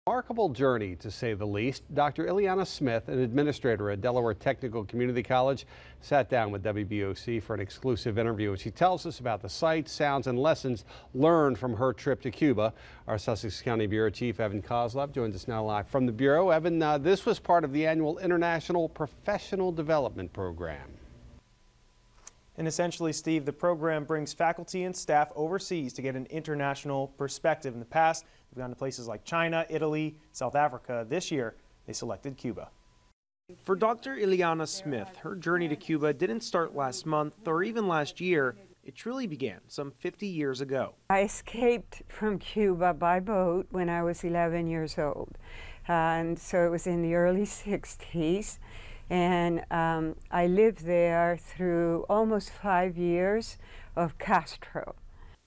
Remarkable journey, to say the least. Dr. Ileana Smith, an administrator at Delaware Technical Community College, sat down with WBOC for an exclusive interview, and she tells us about the sights, sounds, and lessons learned from her trip to Cuba. Our Sussex County Bureau Chief Evan Kozlov joins us now live from the Bureau. Evan, this was part of the annual International Professional Development Program. And essentially, Steve, the program brings faculty and staff overseas to get an international perspective. In the past, they've gone to places like China, Italy, South Africa. This year, they selected Cuba. For Dr. Ileana Smith, her journey to Cuba didn't start last month or even last year. It truly began some 50 years ago. I escaped from Cuba by boat when I was 11 years old. And so it was in the early 60s. And I lived there through almost 5 years of Castro.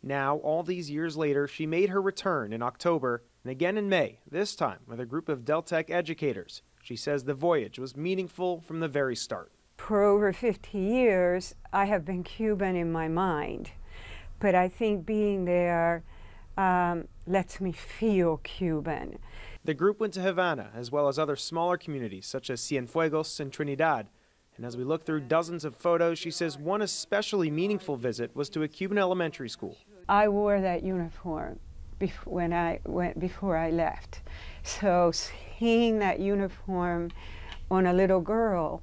Now, all these years later, she made her return in October and again in May, this time with a group of Deltech educators. She says the voyage was meaningful from the very start. For over 50 years, I have been Cuban in my mind, but I think being there lets me feel Cuban. The group went to Havana, as well as other smaller communities such as Cienfuegos and Trinidad. And as we look through dozens of photos, she says one especially meaningful visit was to a Cuban elementary school. I wore that uniform before I left. So seeing that uniform on a little girl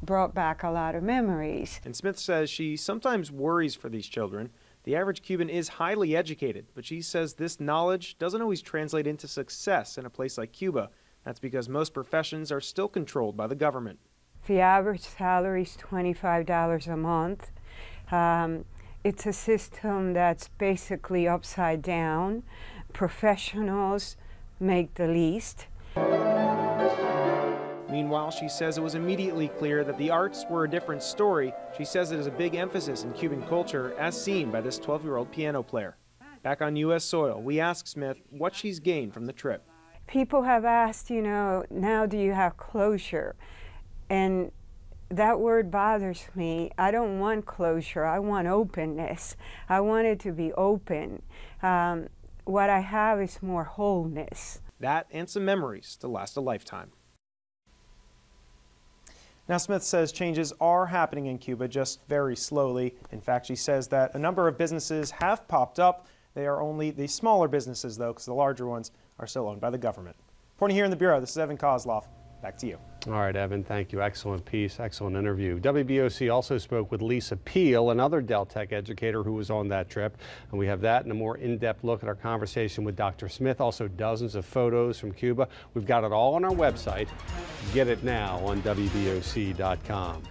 brought back a lot of memories. And Smith says she sometimes worries for these children. The average Cuban is highly educated, but she says this knowledge doesn't always translate into success in a place like Cuba. That's because most professions are still controlled by the government. The average salary is $25 a month. It's a system that's basically upside down. Professionals make the least. Meanwhile, she says it was immediately clear that the arts were a different story. She says it is a big emphasis in Cuban culture, as seen by this 12-year-old piano player. Back on U.S. soil, we ask Smith what she's gained from the trip. People have asked, you know, now do you have closure? And that word bothers me. I don't want closure. I want openness. I want it to be open. What I have is more wholeness. That and some memories to last a lifetime. Now, Smith says changes are happening in Cuba, just very slowly. In fact, she says that a number of businesses have popped up. They are only the smaller businesses, though, because the larger ones are still owned by the government. Reporting here in the Bureau, this is Evan Kozlov. Back to you. All right, Evan, thank you. Excellent piece, excellent interview. WBOC also spoke with Lisa Peel, another Deltech educator who was on that trip. And we have that and a more in-depth look at our conversation with Dr. Smith. Also dozens of photos from Cuba. We've got it all on our website. Get it now on WBOC.com.